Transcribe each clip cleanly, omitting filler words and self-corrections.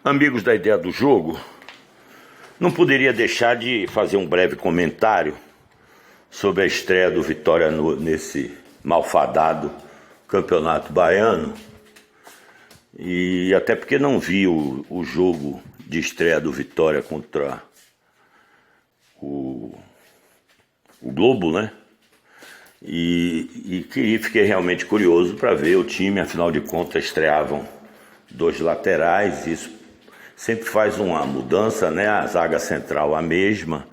Amigos da Ideia do Jogo, não poderia deixar de fazer um breve comentário sobre a estreia do Vitória nesse malfadado Campeonato Baiano. E até porque não vi o jogo de estreia do Vitória contra o Globo, né? E fiquei realmente curioso para ver o time. Afinal de contas, estreavam dois laterais, isso sempre faz uma mudança, né? A zaga central a mesma,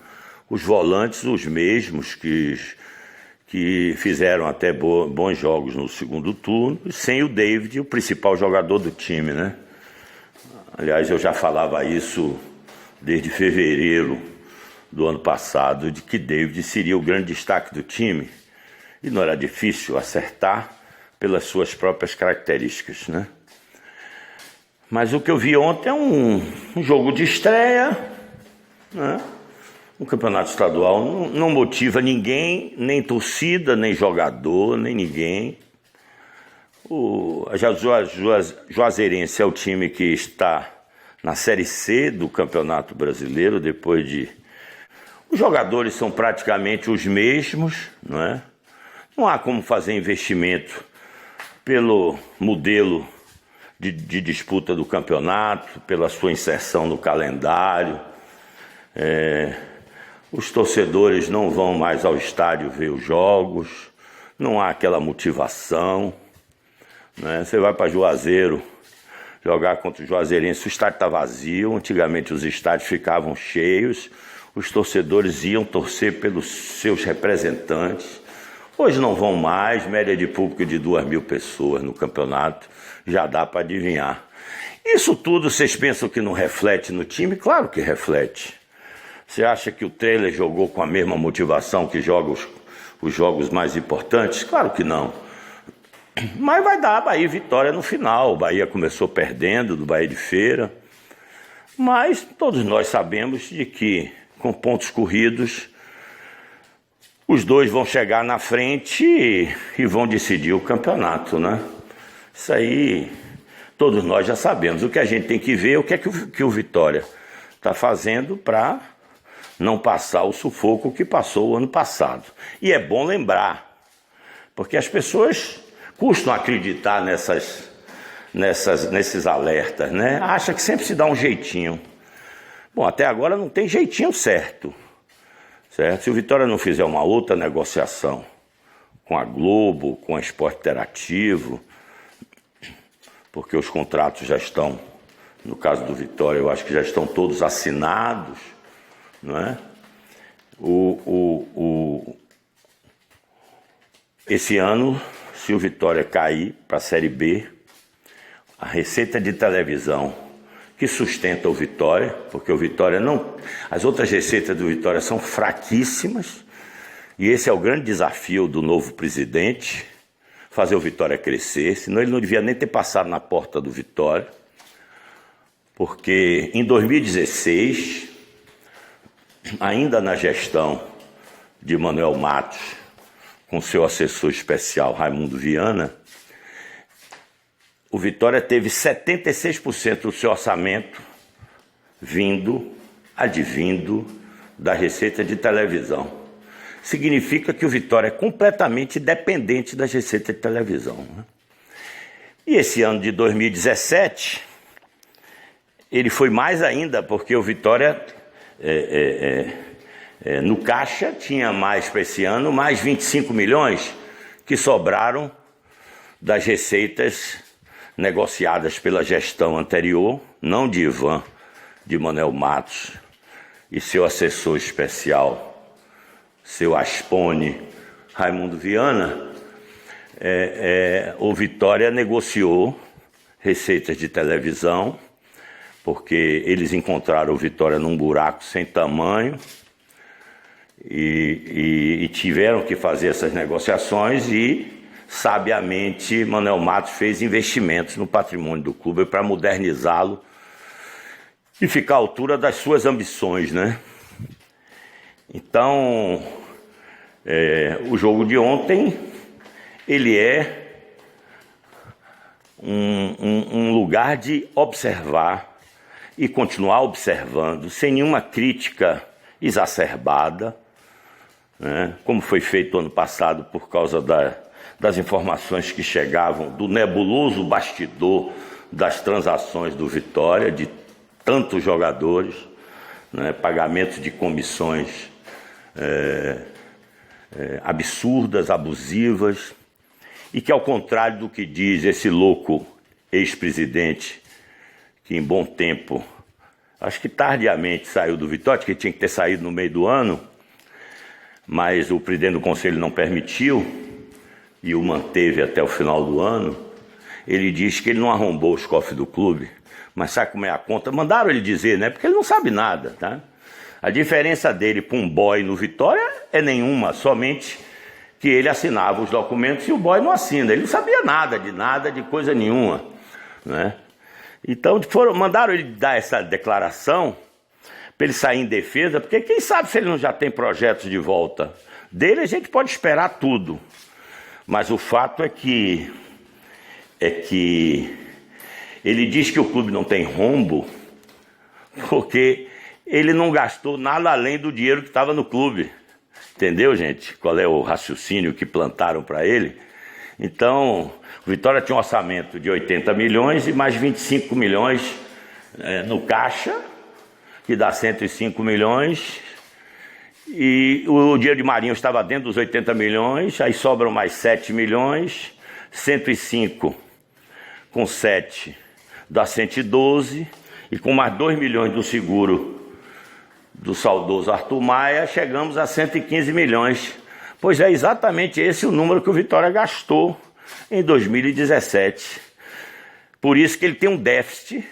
os volantes os mesmos que fizeram até bons jogos no segundo turno, sem o David, o principal jogador do time, né? Aliás, eu já falava isso desde fevereiro do ano passado, de que David seria o grande destaque do time, e não era difícil acertar pelas suas próprias características, né? Mas o que eu vi ontem é um jogo de estreia, né? O campeonato estadual não motiva ninguém, nem torcida, nem jogador, nem ninguém. O Juazeirense é o time que está na Série C do Campeonato Brasileiro, depois de... Os jogadores são praticamente os mesmos, não é? Não há como fazer investimento pelo modelo de disputa do campeonato, pela sua inserção no calendário. Os torcedores não vão mais ao estádio ver os jogos, não há aquela motivação, né? Você vai para Juazeiro jogar contra o Juazeirense, o estádio está vazio. Antigamente os estádios ficavam cheios, os torcedores iam torcer pelos seus representantes. Hoje não vão mais, média de público de 2.000 pessoas no campeonato, já dá para adivinhar. Isso tudo vocês pensam que não reflete no time? Claro que reflete. Você acha que o Trailer jogou com a mesma motivação que joga os jogos mais importantes? Claro que não. Mas vai dar Bahia e Vitória no final. O Bahia começou perdendo do Bahia de Feira. Mas todos nós sabemos de que, com pontos corridos, os dois vão chegar na frente e vão decidir o campeonato, né? Isso aí todos nós já sabemos. O que a gente tem que ver é o que é que o Vitória está fazendo para não passar o sufoco que passou o ano passado. E é bom lembrar, porque as pessoas custam acreditar nesses alertas, né? Acha que sempre se dá um jeitinho. Bom, até agora não tem jeitinho certo. Se o Vitória não fizer uma outra negociação com a Globo, com a Esporte Interativo, porque os contratos já estão, no caso do Vitória, eu acho que já estão todos assinados, não é? Esse ano, se o Vitória cair para a Série B, a receita de televisão que sustenta o Vitória, porque o Vitória não... As outras receitas do Vitória são fraquíssimas, e esse é o grande desafio do novo presidente, fazer o Vitória crescer, senão ele não devia nem ter passado na porta do Vitória, porque em 2016, ainda na gestão de Manuel Matos, com seu assessor especial Raimundo Viana, o Vitória teve 76% do seu orçamento advindo da receita de televisão. Significa que o Vitória é completamente dependente da receita de televisão, né? E esse ano de 2017, ele foi mais ainda, porque o Vitória, no caixa, tinha mais para esse ano, mais 25 milhões que sobraram das receitas negociadas pela gestão anterior, não de Ivan, de Manuel Matos e seu assessor especial, seu Aspone, Raimundo Viana. O Vitória negociou receitas de televisão, porque eles encontraram o Vitória num buraco sem tamanho e tiveram que fazer essas negociações e, sabiamente, Manuel Matos fez investimentos no patrimônio do clube para modernizá-lo e ficar à altura das suas ambições, né? Então, o jogo de ontem, ele é um lugar de observar e continuar observando, sem nenhuma crítica exacerbada, né, como foi feito ano passado por causa das informações que chegavam do nebuloso bastidor das transações do Vitória, de tantos jogadores, né, pagamentos de comissões absurdas, abusivas, e que, ao contrário do que diz esse louco ex-presidente, que em bom tempo, acho que tardiamente saiu do Vitória, que tinha que ter saído no meio do ano, mas o presidente do conselho não permitiu e o manteve até o final do ano. Ele diz que ele não arrombou os cofres do clube, mas sabe como é a conta? Mandaram ele dizer, né? Porque ele não sabe nada, tá? A diferença dele para um boy no Vitória é nenhuma, somente que ele assinava os documentos e o boy não assina. Ele não sabia nada, de coisa nenhuma, né? Então mandaram ele dar essa declaração para ele sair em defesa, porque quem sabe se ele não já tem projetos de volta dele, a gente pode esperar tudo. Mas o fato é que ele diz que o clube não tem rombo porque ele não gastou nada além do dinheiro que estava no clube. Entendeu, gente? Qual é o raciocínio que plantaram para ele? Então, o Vitória tinha um orçamento de 80 milhões e mais 25 milhões no caixa, que dá 105 milhões, e o dinheiro de Marinho estava dentro dos 80 milhões, aí sobram mais 7 milhões, 105 com 7 dá 112, e com mais 2 milhões do seguro do saudoso Arthur Maia, chegamos a 115 milhões. Pois é exatamente esse o número que o Vitória gastou em 2017. Por isso que ele tem um déficit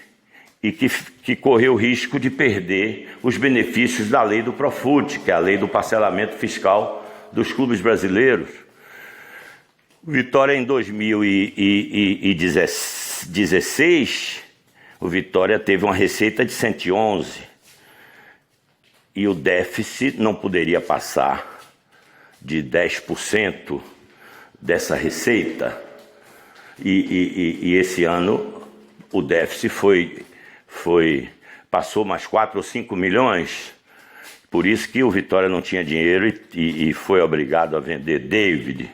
e que correu o risco de perder os benefícios da lei do Profut, que é a lei do parcelamento fiscal dos clubes brasileiros. O Vitória em 2016, o Vitória teve uma receita de 111 e o déficit não poderia passar de 10% dessa receita, e esse ano o déficit passou mais 4 ou 5 milhões, por isso que o Vitória não tinha dinheiro e foi obrigado a vender David.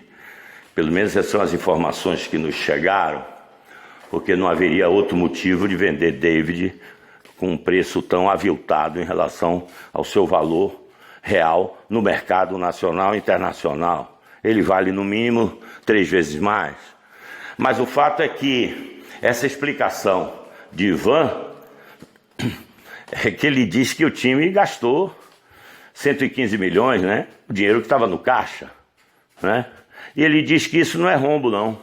Pelo menos essas são as informações que nos chegaram, porque não haveria outro motivo de vender David com um preço tão aviltado em relação ao seu valor real no mercado nacional e internacional. Ele vale no mínimo 3 vezes mais. Mas o fato é que essa explicação de Ivan é que ele diz que o time gastou 115 milhões, né? O dinheiro que estava no caixa, né? E ele diz que isso não é rombo, não,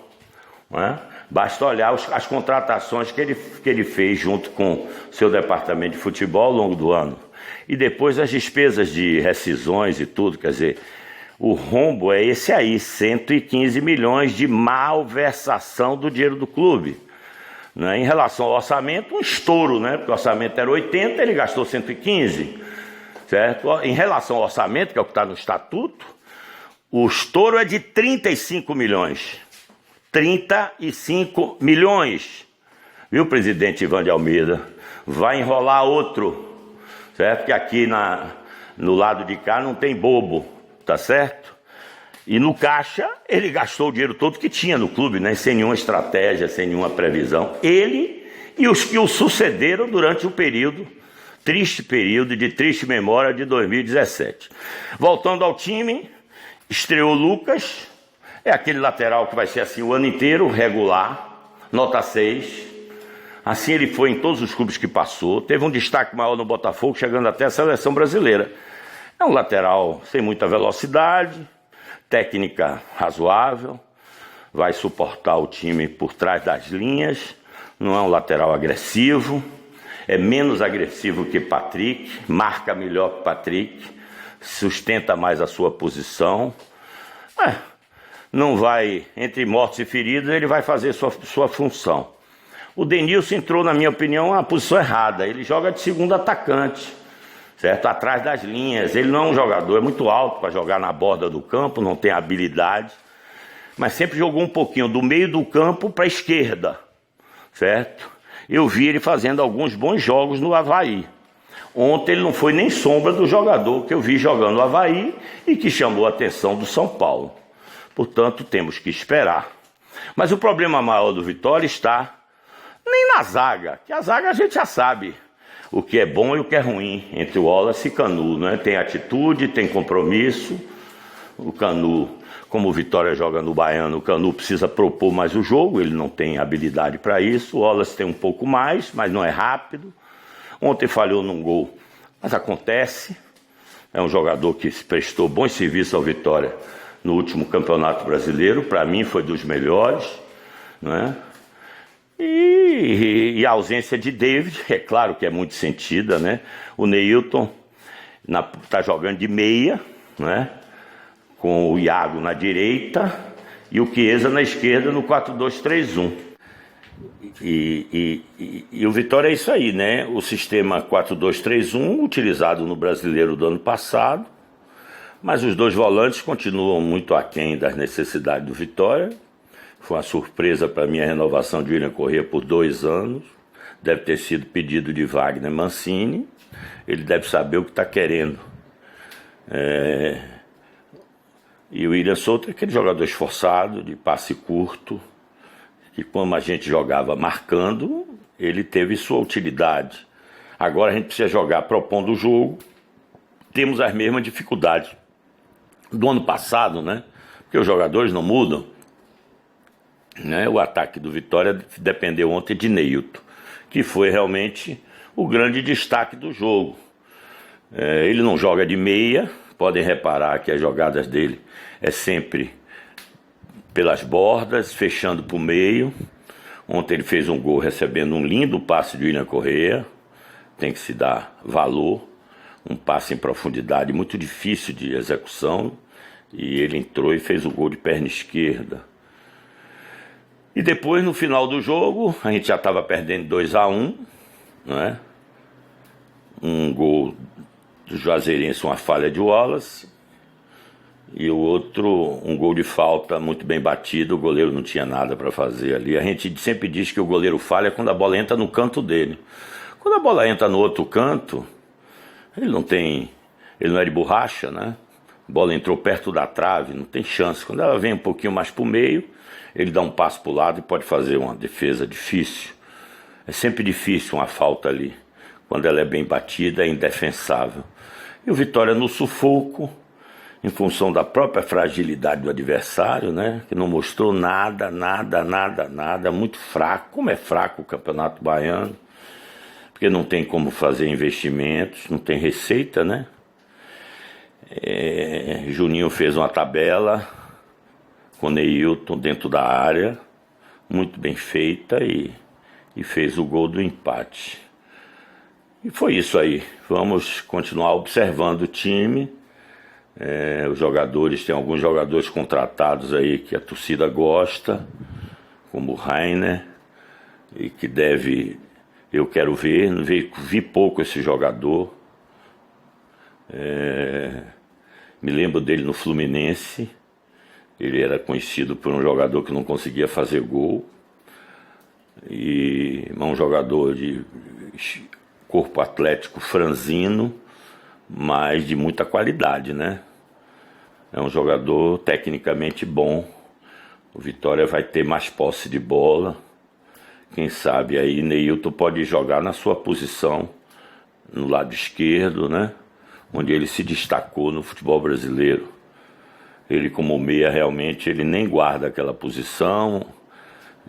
né? Basta olhar as contratações que ele fez junto com seu departamento de futebol ao longo do ano. E depois as despesas de rescisões e tudo, quer dizer, o rombo é esse aí, 115 milhões de malversação do dinheiro do clube. Né? Em relação ao orçamento, um estouro, né? Porque o orçamento era 80, ele gastou 115, certo? Em relação ao orçamento, que é o que está no estatuto, o estouro é de 35 milhões. 35 milhões. Viu, presidente Ivan de Almeida? Vai enrolar outro, certo? Que aqui no lado de cá não tem bobo, tá certo? E no caixa ele gastou o dinheiro todo que tinha no clube, né? Sem nenhuma estratégia, sem nenhuma previsão. Ele e os que o sucederam durante o triste período de triste memória de 2017. Voltando ao time, estreou Lucas, é aquele lateral que vai ser assim o ano inteiro, regular, nota 6. Assim ele foi em todos os clubes que passou. Teve um destaque maior no Botafogo, chegando até a seleção brasileira. É um lateral sem muita velocidade, técnica razoável, vai suportar o time por trás das linhas. Não é um lateral agressivo, é menos agressivo que Patrick, marca melhor que Patrick, sustenta mais a sua posição. Não vai, entre mortos e feridos, ele vai fazer sua função. O Denilson entrou, na minha opinião, na posição errada. Ele joga de segundo atacante, certo? Atrás das linhas. Ele não é um jogador, é muito alto para jogar na borda do campo, não tem habilidade, mas sempre jogou um pouquinho do meio do campo para a esquerda, certo? eu vi ele fazendo alguns bons jogos no Avaí. Ontem ele não foi nem sombra do jogador que eu vi jogando no Avaí e que chamou a atenção do São Paulo. Portanto, temos que esperar. Mas o problema maior do Vitória está nem na zaga, que a zaga a gente já sabe o que é bom e o que é ruim entre o Wallace e Canu, né? Tem atitude, tem compromisso. O Canu, como o Vitória joga no Baiano, o Canu precisa propor mais o jogo, ele não tem habilidade para isso. O Wallace tem um pouco mais, mas não é rápido. Ontem falhou num gol, mas acontece. É um jogador que prestou bons serviços ao Vitória no último Campeonato Brasileiro. Para mim foi dos melhores, né? E a ausência de David, é claro que é muito sentida, né? O Neilton está jogando de meia, né? Com o Iago na direita e o Chiesa na esquerda no 4-2-3-1. E o Vitória é isso aí, né? O sistema 4-2-3-1 utilizado no Brasileiro do ano passado, mas os dois volantes continuam muito aquém das necessidades do Vitória. Foi uma surpresa para mim a renovação de William Corrêa por 2 anos. Deve ter sido pedido de Wagner Mancini. Ele deve saber o que está querendo. E o William Souto é aquele jogador esforçado, de passe curto, que como a gente jogava marcando, ele teve sua utilidade. Agora a gente precisa jogar propondo o jogo. Temos as mesmas dificuldades do ano passado, né? Porque os jogadores não mudam. Né? O ataque do Vitória dependeu ontem de Neilton, que foi realmente o grande destaque do jogo. Ele não joga de meia, podem reparar que as jogadas dele é sempre pelas bordas, fechando para o meio. Ontem ele fez um gol recebendo um lindo passe de William Corrêa, tem que se dar valor, um passe em profundidade muito difícil de execução, e ele entrou e fez o gol de perna esquerda. E depois, no final do jogo, a gente já estava perdendo 2-1, né? Um gol do Juazeirense, uma falha de Wallace, e o outro, um gol de falta muito bem batido, o goleiro não tinha nada para fazer ali. A gente sempre diz que o goleiro falha quando a bola entra no canto dele. Quando a bola entra no outro canto, ele não é de borracha, né? A bola entrou perto da trave, não tem chance. Quando ela vem um pouquinho mais para o meio, ele dá um passo para o lado e pode fazer uma defesa difícil. É sempre difícil uma falta ali. Quando ela é bem batida, é indefensável. E o Vitória no sufoco, em função da própria fragilidade do adversário, né? Que não mostrou nada, muito fraco. Como é fraco o Campeonato Baiano, porque não tem como fazer investimentos, não tem receita, né? Juninho fez uma tabela com Neilton dentro da área, muito bem feita, e fez o gol do empate. E foi isso aí. Vamos continuar observando o time. Os jogadores, tem alguns jogadores contratados aí que a torcida gosta, como o Rainer, e que eu quero ver. Vi pouco esse jogador. Me lembro dele no Fluminense. Ele era conhecido por um jogador que não conseguia fazer gol, e um jogador de corpo atlético franzino, mas de muita qualidade, né? É um jogador tecnicamente bom. O Vitória vai ter mais posse de bola. Quem sabe aí Neilton pode jogar na sua posição, no lado esquerdo, né? Onde ele se destacou no futebol brasileiro. Ele, como meia, realmente ele nem guarda aquela posição,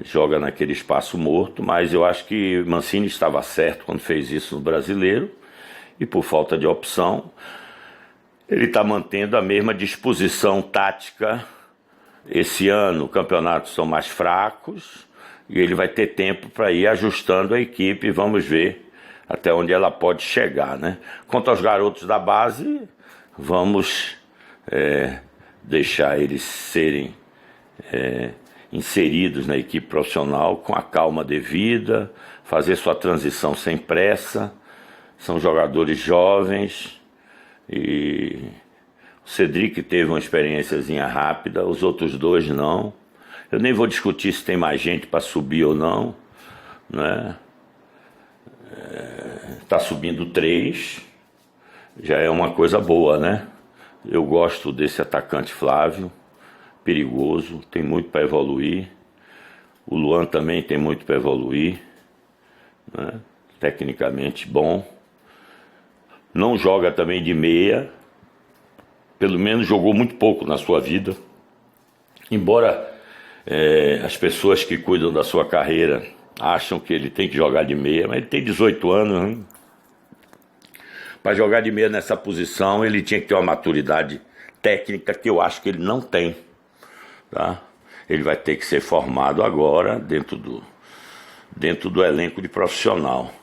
joga naquele espaço morto, mas eu acho que Mancini estava certo quando fez isso no Brasileiro, e por falta de opção ele está mantendo a mesma disposição tática. Esse ano os campeonatos são mais fracos e ele vai ter tempo para ir ajustando a equipe, e vamos ver até onde ela pode chegar, né? Quanto aos garotos da base, vamos deixar eles serem inseridos na equipe profissional com a calma devida, fazer sua transição sem pressa. São jogadores jovens, e o Cedric teve uma experiênciazinha rápida, os outros dois não. Eu nem vou discutir se tem mais gente para subir ou não, né? Está subindo 3, já é uma coisa boa, né? Eu gosto desse atacante Flávio, perigoso, tem muito para evoluir. O Luan também tem muito para evoluir, né? Tecnicamente bom. Não joga também de meia, pelo menos jogou muito pouco na sua vida. Embora as pessoas que cuidam da sua carreira acham que ele tem que jogar de meia, mas ele tem 18 anos, né? Para jogar de meia nessa posição, ele tinha que ter uma maturidade técnica que eu acho que ele não tem, tá? Ele vai ter que ser formado agora dentro do elenco de profissional.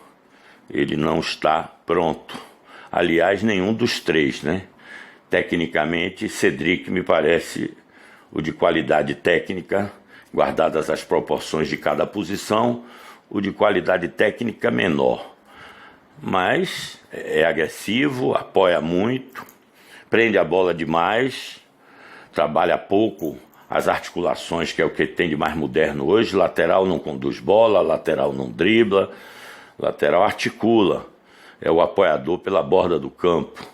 Ele não está pronto. Aliás, nenhum dos três, né? Tecnicamente, Cedric me parece o de qualidade técnica, guardadas as proporções de cada posição, o de qualidade técnica menor. Mas é agressivo, apoia muito, prende a bola demais, trabalha pouco as articulações, que é o que tem de mais moderno hoje. Lateral não conduz bola, lateral não dribla, lateral articula, é o apoiador pela borda do campo,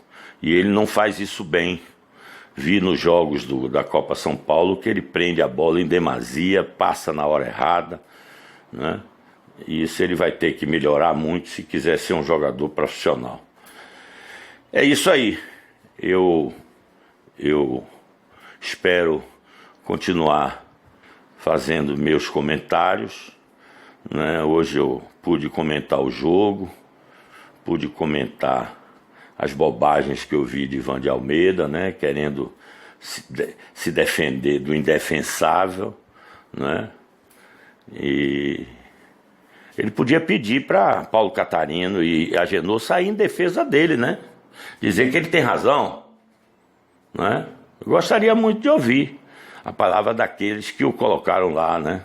e ele não faz isso bem. Vi nos jogos da Copa São Paulo que ele prende a bola em demasia, passa na hora errada, né? E isso ele vai ter que melhorar muito se quiser ser um jogador profissional. É isso aí. Eu espero continuar fazendo meus comentários, né? Hoje eu pude comentar o jogo, pude comentar as bobagens que eu vi de Ivan de Almeida, né? Querendo se defender do indefensável, né? E ele podia pedir para Paulo Catarino e Agenor sair em defesa dele, né? Dizer que ele tem razão, né? Eu gostaria muito de ouvir a palavra daqueles que o colocaram lá, né?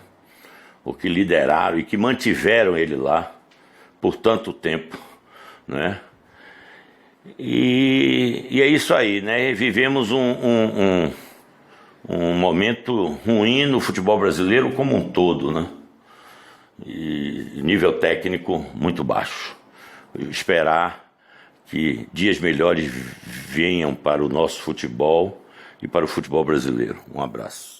O que lideraram e que mantiveram ele lá por tanto tempo, né? E é isso aí, né? Vivemos um momento ruim no futebol brasileiro como um todo, né? E nível técnico muito baixo. Esperar que dias melhores venham para o nosso futebol e para o futebol brasileiro. Um abraço.